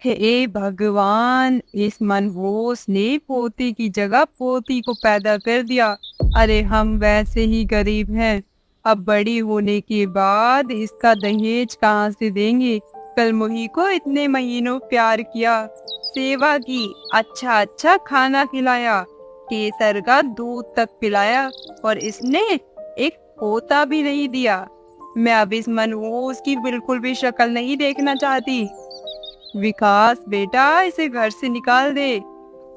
हे भगवान, इस मनहूस ने पोती की जगह पोती को पैदा कर दिया। अरे हम वैसे ही गरीब हैं, अब बड़ी होने के बाद इसका दहेज कहाँ से देंगे। कल मुही को इतने महीनों प्यार किया, सेवा की, अच्छा अच्छा खाना खिलाया, केसर का दूध तक पिलाया, और इसने एक पोता भी नहीं दिया। मैं अब इस मनहूस की बिल्कुल भी शक्ल नहीं देखना चाहती। विकास बेटा, इसे घर से निकाल दे।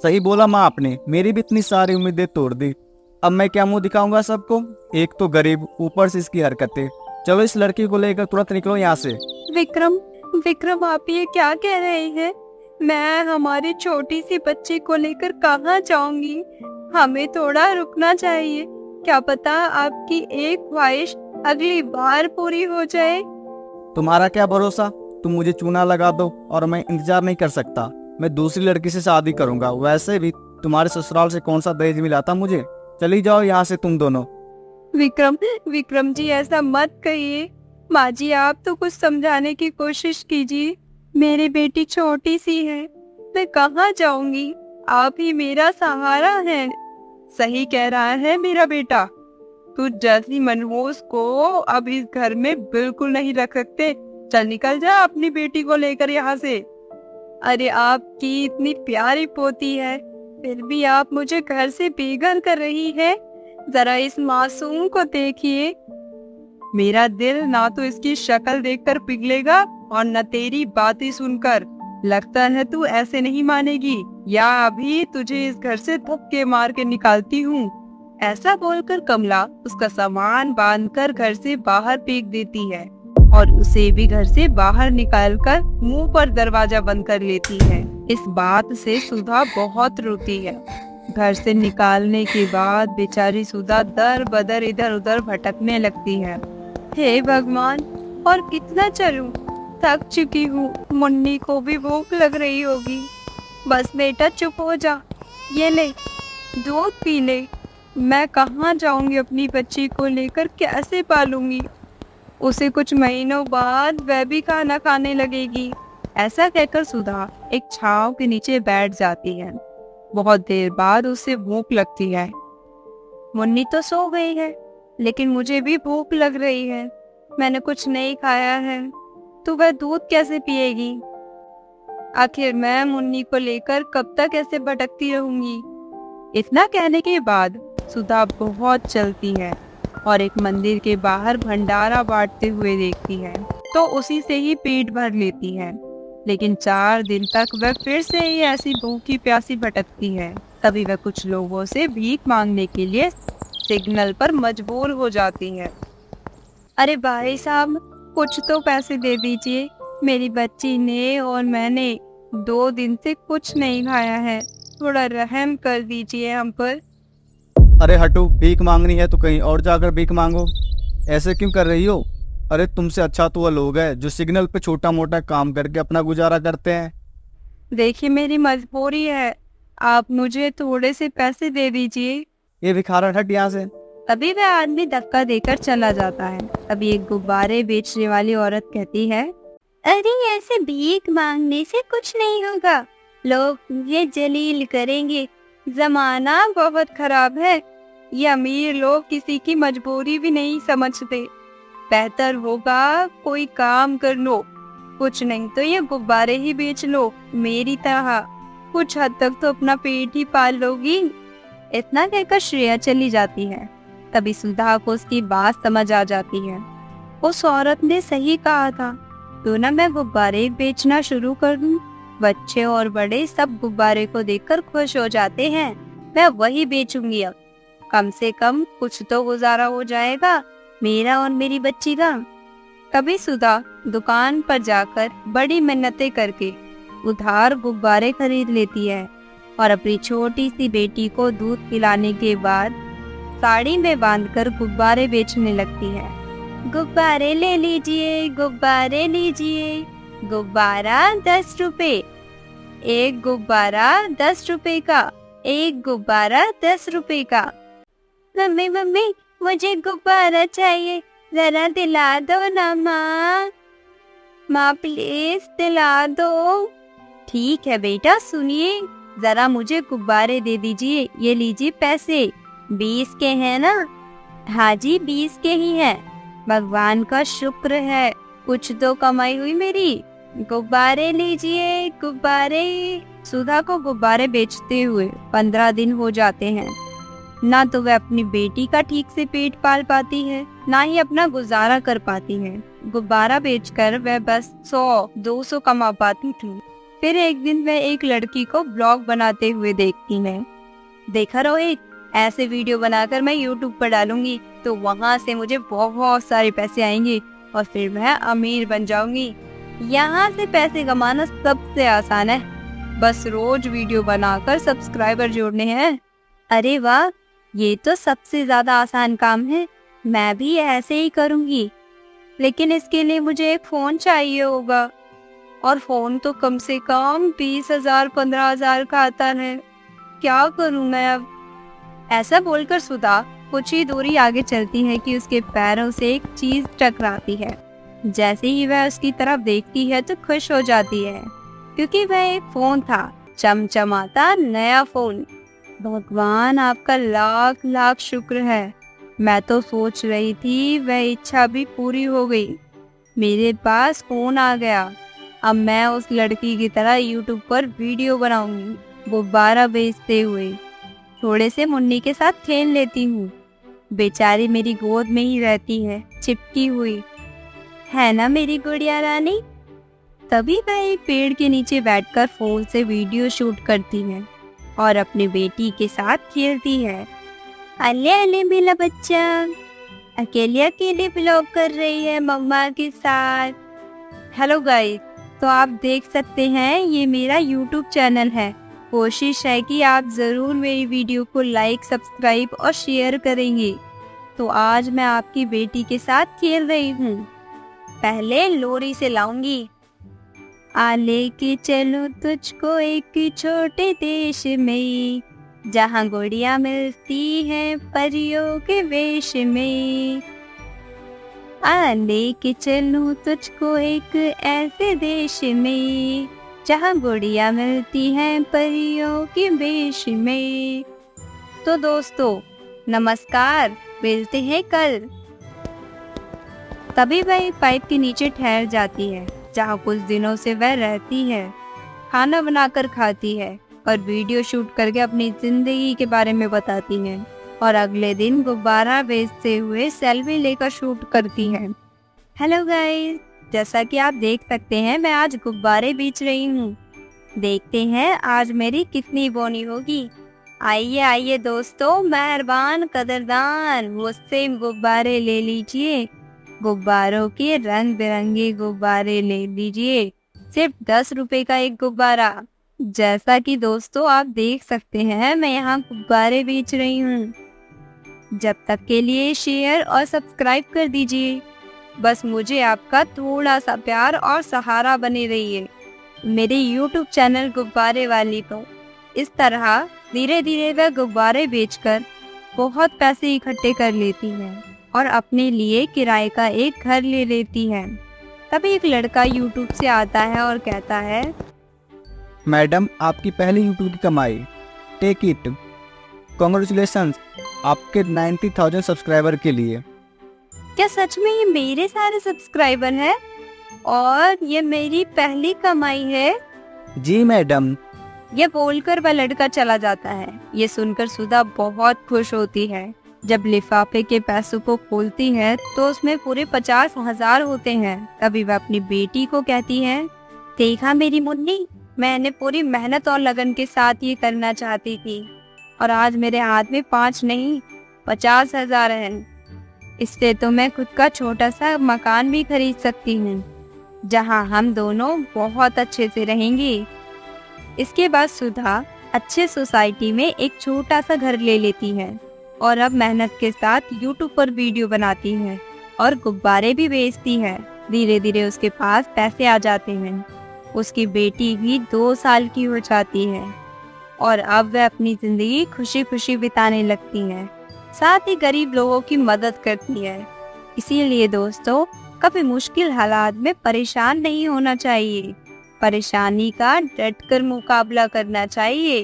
सही बोला माँ आपने, मेरी भी इतनी सारी उम्मीदें तोड़ दी। अब मैं क्या मुंह दिखाऊंगा सबको। एक तो गरीब, ऊपर से इसकी हरकतें। चलो इस लड़की को लेकर तुरंत निकलो यहाँ से। विक्रम, विक्रम आप ये क्या कह रहे हैं? मैं हमारी छोटी सी बच्ची को लेकर कहाँ जाऊंगी? हमें थोड़ा रुकना चाहिए। क्या पता आपकी एक ख्वाहिश अगली बार पूरी हो जाए। तुम्हारा क्या भरोसा, तुम मुझे चूना लगा दो और मैं इंतजार नहीं कर सकता। मैं दूसरी लड़की से शादी करूंगा। वैसे भी तुम्हारे ससुराल से कौन सा दहेज मिला था मुझे। चली जाओ यहाँ से तुम दोनों। विक्रम, विक्रम जी ऐसा मत कहिए। माँ जी आप तो कुछ समझाने की कोशिश कीजिए। मेरी बेटी छोटी सी है, मैं कहाँ जाऊंगी? आप ही मेरा सहारा है। सही कह रहा है मेरा बेटा। तू जैसी मनहूस को अब इस घर में बिल्कुल नहीं रख सकते। चल निकल जा अपनी बेटी को लेकर यहाँ से। अरे आपकी इतनी प्यारी पोती है, फिर भी आप मुझे घर से बेघर कर रही है। जरा इस मासूम को देखिए। मेरा दिल ना तो इसकी शक्ल देखकर पिघलेगा और न तेरी बातें सुनकर। लगता है तू ऐसे नहीं मानेगी, या अभी तुझे इस घर से धक्के मार के निकालती हूँ। ऐसा बोलकर कमला उसका सामान बांधकर घर से बाहर फेंक देती है और उसे भी घर से बाहर निकालकर मुंह पर दरवाजा बंद कर लेती है। इस बात से सुधा बहुत रोती है। घर से निकालने के बाद बेचारी सुधा दर बदर इधर उधर भटकने लगती है। हे भगवान, और कितना चलूं? थक चुकी हूँ। मुन्नी को भी भूख लग रही होगी। बस बेटा चुप हो जा, ये ले दूध पी ले। मैं कहाँ जाऊंगी अपनी बच्ची को लेकर, कैसे पालूंगी उसे? कुछ महीनों बाद वह भी खाना खाने लगेगी। ऐसा कहकर सुधा एक छांव के नीचे बैठ जाती है। बहुत देर बाद उसे भूख लगती है। मुन्नी तो सो गई है, लेकिन मुझे भी भूख लग रही है। मैंने कुछ नहीं खाया है, तो वह दूध कैसे पिएगी? आखिर मैं मुन्नी को लेकर कब तक ऐसे भटकती रहूंगी? इतना कहने के बाद सुधा बहुत चलती है और एक मंदिर के बाहर भंडारा बांटते हुए देखती है, तो उसी से ही पेट भर लेती है। लेकिन 4 दिन तक वह फिर से ही ऐसी भूखी प्यासी भटकती है। तभी वह कुछ लोगों से भीख मांगने के लिए सिग्नल पर मजबूर हो जाती है। अरे भाई साहब, कुछ तो पैसे दे दीजिए। मेरी बच्ची ने और मैंने 2 दिन से कुछ नहीं खाया है। थोड़ा रहम कर दीजिए हम पर। अरे हटो, भीख मांगनी है तो कहीं और जाकर भीख मांगो। ऐसे क्यों कर रही हो? अरे तुमसे अच्छा तो वह लोग हैं जो सिग्नल पे छोटा मोटा काम करके अपना गुजारा करते हैं। देखिए मेरी मजबूरी है, आप मुझे थोड़े से पैसे दे दीजिए। ये भिखारन, हट यहाँ से। तभी वह आदमी धक्का देकर चला जाता है। तभी एक गुब्बारे बेचने वाली औरत कहती है, अरे ऐसे भीख मांगने से कुछ नहीं होगा, लोग ये जलील करेंगे। जमाना बहुत खराब है। ये अमीर लोग किसी की मजबूरी भी नहीं समझते। बेहतर होगा कोई काम कर लो, कुछ नहीं तो ये गुब्बारे ही बेच लो। मेरी तरह कुछ हद तक तो अपना पेट ही पाल लोगी। इतना कहकर श्रेया चली जाती है। तभी सुधा को उसकी बात समझ आ जाती है। उस औरत ने सही कहा था, तो ना मैं गुब्बारे बेचना शुरू कर दूं। बच्चे और बड़े सब गुब्बारे को देखकर खुश हो जाते हैं। मैं वही बेचूंगी अब। कम से कम कुछ तो गुजारा हो जाएगा मेरा और मेरी बच्ची का। कभी सुधा दुकान पर जाकर बड़ी मिन्नतें करके उधार गुब्बारे खरीद लेती है और अपनी छोटी सी बेटी को दूध पिलाने के बाद साड़ी में बांधकर गुब्बारे बेचने लगती है। गुब्बारे ले लीजिए, गुब्बारे लीजिए, गुब्बारा 10 रुपए, एक गुब्बारा 10 रुपए का, एक गुब्बारा 10 रुपए का। मम्मी मम्मी, मुझे गुब्बारा चाहिए, जरा दिला दो ना माँ। माँ प्लीज दिला दो। ठीक है बेटा, सुनिए, जरा मुझे गुब्बारे दे दीजिए। ये लीजिए पैसे। 20 के हैं ना? हाँ जी, 20 के ही हैं। भगवान का शुक्र है, कुछ तो कमाई हुई मेरी। गुब्बारे लीजिए, गुब्बारे। सुधा को गुब्बारे बेचते हुए 15 दिन हो जाते हैं। ना तो वह अपनी बेटी का ठीक से पेट पाल पाती है, ना ही अपना गुजारा कर पाती है। गुब्बारा बेचकर वह बस 100-200 कमा पाती थी। फिर एक दिन वह एक लड़की को ब्लॉग बनाते हुए देखती है। देखा रोहित, ऐसे वीडियो बनाकर मैं यूट्यूब पर डालूंगी तो वहाँ से मुझे बहुत सारे पैसे आएंगे और फिर मैं अमीर बन जाऊंगी। यहाँ से पैसे कमाना सबसे आसान है, बस रोज वीडियो बनाकर सब्सक्राइबर जोड़ने हैं। अरे वाह, ये तो सबसे ज्यादा आसान काम है, मैं भी ऐसे ही करूंगी। लेकिन इसके लिए मुझे एक फोन चाहिए होगा, और फोन तो कम से कम 20,000-15,000 का आता है। क्या करूं मैं अब? ऐसा बोलकर सुधा कुछ ही दूरी आगे चलती है कि उसके पैरों से एक चीज टकराती है। जैसे ही वह उसकी तरफ देखती है तो खुश हो जाती है, क्योंकि वह एक फोन था, चमचमाता नया फोन। भगवान आपका लाख लाख शुक्र है। मैं तो सोच रही थी वह इच्छा भी पूरी हो गई, मेरे पास फोन आ गया। अब मैं उस लड़की की तरह यूट्यूब पर वीडियो बनाऊंगी, गुब्बारा बेचते हुए। थोड़े से मुन्नी के साथ खेल लेती हूँ, बेचारी मेरी गोद में ही रहती है, चिपकी हुई है ना मेरी गुड़िया रानी। तभी वह एक पेड़ के नीचे बैठकर फोन से वीडियो शूट करती है और अपनी बेटी के साथ खेलती है। अले अले मेरा बच्चा, अकेले अकेले ब्लॉग कर रही है मम्मा के साथ। हेलो गाइस, तो आप देख सकते हैं ये मेरा यूट्यूब चैनल है। कोशिश है कि आप ज़रूर मेरी वीडियो को लाइक, सब्सक्राइब और शेयर करेंगे। तो आज मैं आपकी बेटी के साथ खेल रही हूँ। पहले लोरी से लाऊंगी। आ लेके चलो तुझको एक छोटे देश में, जहाँ गुड़िया मिलती हैं परियों के वेश में। आ लेके चलूं तुझको एक ऐसे देश में, जहाँ गुड़िया मिलती हैं परियों के वेश में। तो दोस्तों नमस्कार, मिलते हैं कल। तभी वह एक पाइप के नीचे ठहर जाती है, जहाँ कुछ दिनों से वह रहती है। खाना बनाकर खाती है और वीडियो शूट करके अपनी जिंदगी के बारे में बताती है। और अगले दिन गुब्बारा बेचते हुए सेल्फी लेकर शूट करती है। हेलो गाइस, जैसा कि आप देख सकते हैं मैं आज गुब्बारे बेच रही हूँ। देखते हैं आज मेरी कितनी बोनी होगी। आइए आइए दोस्तों, मेहरबान कदरदान, मुझसे गुब्बारे ले लीजिए। गुब्बारों के रंग बिरंगे गुब्बारे ले लीजिए, सिर्फ 10 रुपए का एक गुब्बारा। जैसा कि दोस्तों आप देख सकते हैं मैं यहाँ गुब्बारे बेच रही हूँ। जब तक के लिए शेयर और सब्सक्राइब कर दीजिए। बस मुझे आपका थोड़ा सा प्यार और सहारा बने रहिए। मेरे YouTube चैनल गुब्बारे वाली को इस तरह धीरे धीरे वह गुब्बारे बेचकर बहुत पैसे इकट्ठे कर लेती है और अपने लिए किराए का एक घर ले लेती है। तभी एक लड़का YouTube से आता है और कहता है, मैडम आपकी पहली यूट्यूब की कमाई, टेक इट। कॉन्ग्रेचुलेशंस आपके 90,000 सब्सक्राइबर के लिए। क्या सच में ये मेरे सारे सब्सक्राइबर हैं और ये मेरी पहली कमाई है? जी मैडम। ये बोलकर वह लड़का चला जाता है। ये सुनकर सुधा बहुत खुश होती है। जब लिफाफे के पैसों को खोलती है तो उसमें पूरे 50,000 होते हैं। तभी वह अपनी बेटी को कहती है, देखा मेरी मुन्नी, मैंने पूरी मेहनत और लगन के साथ ये करना चाहती थी और आज मेरे हाथ में 5 नहीं 50,000 हैं। इससे तो मैं खुद का छोटा सा मकान भी खरीद सकती हूँ, जहाँ हम दोनों बहुत अच्छे से रहेंगे। इसके बाद सुधा अच्छे सोसाइटी में एक छोटा सा घर ले लेती है और अब मेहनत के साथ YouTube पर वीडियो बनाती है और गुब्बारे भी बेचती है। धीरे धीरे उसके पास पैसे आ जाते हैं। उसकी बेटी भी 2 साल की हो जाती है और अब वह अपनी जिंदगी खुशी खुशी बिताने लगती है, साथ ही गरीब लोगों की मदद करती है। इसीलिए दोस्तों कभी मुश्किल हालात में परेशान नहीं होना चाहिए। परेशानी का डटकर मुकाबला करना चाहिए।